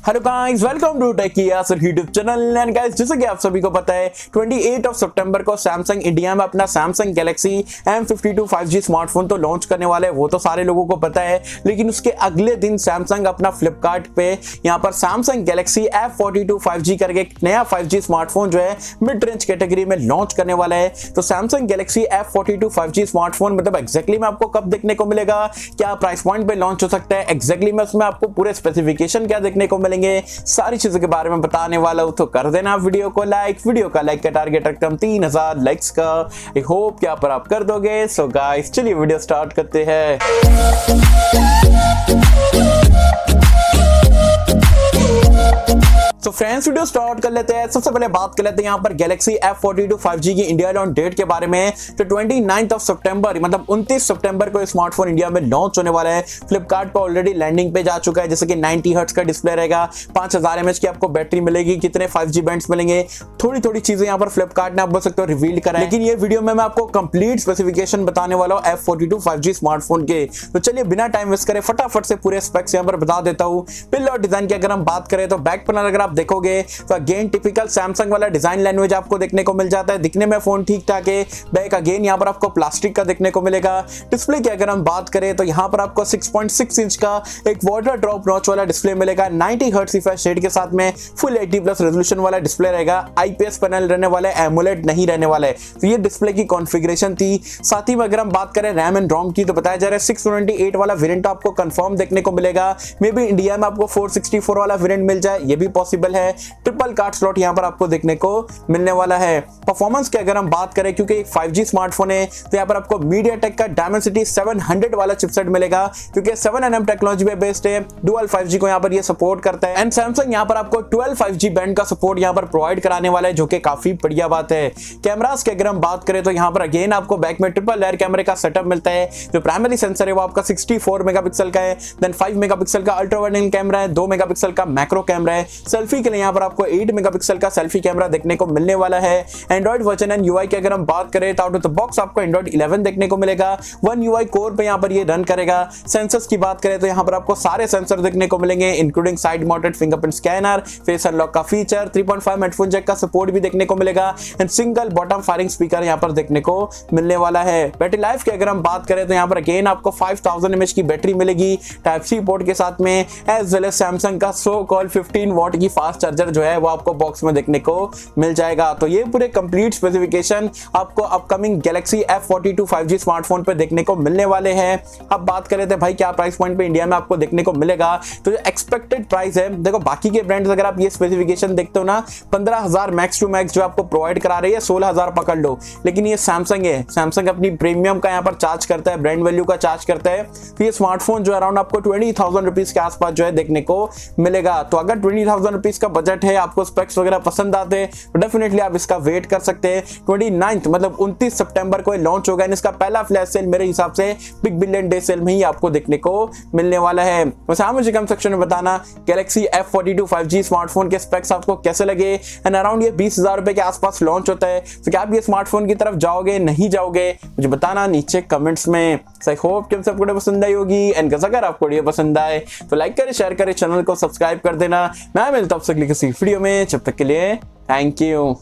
Hello guys, welcome to techy Yasir YouTube channel. And guys, जैसे कि आप सभी को पता है 28 सितंबर को सैमसंग इंडिया में अपना Samsung Galaxy M52 5G smartphone तो लॉन्च करने वाला है, वो तो सारे लोगों को पता है। लेकिन उसके अगले दिन सैमसंग अपना फ्लिपकार्ट पे यहाँ पर सैमसंग गैलेक्सी F42 5G करके एक नया 5G स्मार्टफोन जो है मिड रेंज कैटेगरी में लॉन्च करने वाला है। तो Samsung Galaxy F42 5G smartphone मतलब एग्जैक्टली में आपको कब देखने को मिलेगा, क्या प्राइस पॉइंट पे लॉन्च हो सकता है, एग्जैक्टली में उसमें आपको पूरे स्पेसिफिकेशन क्या देखने को मिलेंगे, सारी चीजों के बारे में बताने वाला हूं। तो कर देना वीडियो को लाइक। वीडियो का लाइक का टारगेट रखता हूं 3000 लाइक्स का। आई होप कि आप कर दोगे। सो गाइस, चलिए वीडियो स्टार्ट करते हैं। तो फ्रेंड्स, वीडियो स्टार्ट कर लेते हैं। सबसे पहले बात कर लेते हैं यहाँ पर गैलेक्सी F42 5G की इंडिया लॉन्च डेट के बारे में। तो 29 सितंबर मतलब 29 सितंबर को स्मार्टफोन इंडिया में लॉन्च होने वाला है। फ्लिपकार्ट पर ऑलरेडी लैंडिंग पे जा चुका है। जैसे कि 90 हर्ट्ज का डिस्प्ले रहेगा, 5000 mAh की आपको बैटरी मिलेगी, कितने 5G बैंड्स मिलेंगे, थोड़ी चीजें यहाँ पर फ्लिपकार्ट ने आप बोल सकते हो रिवील करा है। लेकिन ये वीडियो में मैं आपको कंप्लीट स्पेसिफिकेशन बताने वाला हूँ F42 5G स्मार्टफोन के। तो चलिए बिना टाइम वेस्ट करे फटाफट से पूरे स्पेक्स यहाँ पर बता देता हूँ। बिल्ड और डिजाइन की अगर हम बात करें तो बैक पैनल अगर आप देखोगे तो अगेन टिपिकल सैमसंग वाला डिजाइन लैंग्वेज आपको देखने को मिल जाता है। दिखने में फोन ठीक ठाक है। बैक अगेन यहाँ पर आपको प्लास्टिक का देखने को मिलेगा। डिस्प्ले की अगर हम बात करें तो यहाँ पर आपको 6.6 इंच का एक वाटर ड्रॉप नॉच वाला डिस्प्ले मिलेगा। 90 हर्ट्ज रिफ्रेश रेट के साथ में फुल 80+ रेजोल्यूशन वाला डिस्प्ले रहेगा। IPS पैनल रहने वाला है, एमोलेड नहीं रहने वाला है। तो ये डिस्प्ले की कॉन्फ़िगरेशन थी। साथ ही में अगर हम बात करें रैम एंड रोम की तो बताया जा रहा है 628 वाला वेरिएंट आपको कंफर्म देखने को मिलेगा। मे बी इंडिया में आपको 464 वाला वेरिएंट मिल जाए, ये भी पॉसिबल है। ट्रिपल कार्ड स्लॉट यहां पर आपको देखने को मिलने वाला है। परफॉर्मेंस की अगर हम बात करें, क्योंकि एक 5G स्मार्टफोन है तो यहां पर आपको MediaTek का Dimensity 700 वाला चिपसेट मिलेगा, क्योंकि 7nm टेक्नोलॉजी पे बेस्ड है। डुअल 5G को यहां पर ये सपोर्ट करता है। एंड सैमसंग यहां पर आपको 12 5G बैंड का सपोर्ट यहां पर प्रोवाइड कराने वाला है, जो कि काफी बढ़िया बात है। कैमरास की अगर हम बात करें तो यहां पर अगेन आपको बैक में ट्रिपल लेयर कैमरे का सेटअप मिलता है। जो प्राइमरी सेंसर है वो आपका 64 मेगापिक्सल का है। देन 5 मेगापिक्सल का अल्ट्रा वाइड एंगल कैमरा है, 2 मेगापिक्सल का मैक्रो कैमरा है। सेल्फी के लिए यहां पर आपको 8 मेगापिक्सल का सेल्फी कैमरा देखने को मिलने वाला है। एंड्रॉइड वर्जन एंड यूआई की अगर हम बात करें तो आउट ऑफ द बॉक्स आपको एंड्रॉइड 11 देखने को मिलेगा। 1 यूआई कोर पे यहां पर ये रन करेगा। सेंसर्स की बात करें तो यहां पर आपको सारे सेंसर देखने को मिलेंगे, including side mounted fingerprint scanner, face unlock का फीचर, 3.5 हेडफोन जैक का सपोर्ट भी देखने को मिलेगा। And single bottom firing speaker यहां पर देखने को मिलने वाला है। बैटरी लाइफ की अगर हम बात करें तो यहां पर अगेन आपको 5000 mAh की बैटरी मिलेगी टाइप सी पोर्ट के साथ में, एज वेल एज सैमसंग का सो कॉल 15 वॉट की फास्ट चार्जर जो है वो आपको बॉक्स में देखने को मिल जाएगा। तो ये पूरे कंप्लीट स्पेसिफिकेशन आपको upcoming Galaxy F42 5G smartphone पे देखने को मिलने वाले हैं। अब बात करें तो भाई क्या प्राइस पॉइंट पे इंडिया में आपको देखने को मिलेगा, तो जो एक्सपेक्टेड प्राइस है, देखो बाकी के ब्रांड्स अगर आप ये स्पेसिफिकेशन देखते हो ना, 15000 मैक्स टू मैक्स जो आपको प्रोवाइड करा रही है, 16000 पकड़ लो। लेकिन ये सैमसंग है, सैमसंग अपनी प्रीमियम का यहाँ पर चार्ज करता है, ब्रांड वैल्यू का चार्ज करता है। तो ये स्मार्टफोन जो अराउंड आपको 20,000 रुपीज के आसपास जो है देखने को मिलेगा। तो अगर 20,000 रुपीज का बजट है, आपको स्पेक्स वगैरह पसंद आते हैं, तो डेफिनेटली आप इसका वेट कर सकते हैं। 29 मतलब 29 सितंबर को लॉन्च होगा। इसका पहला फ्लैश सेल मेरे हिसाब से बिग बिलियन डे सेल में ही आपको देखने को मिलने वाला है। वैसे आप मुझे कमेंट सेक्शन में बताना गैलेक्सी F42 5G स्मार्टफोन के स्पेक्स आपको कैसे लगे। एंड अराउंड ये 20,000 रुपए के आसपास लॉन्च होता है, तो क्या आप ये स्मार्टफोन की तरफ जाओगे, नहीं जाओगे, मुझे बताना नीचे कमेंट्स में। आई होप कि सबको पसंद आई होगी। एंड अगर आपको वीडियो पसंद आए तो लाइक करें, शेयर करें, चैनल को सब्सक्राइब कर देना। मैं मिलता हूं आपसे किसी वीडियो में, जब तक के लिए थैंक यू।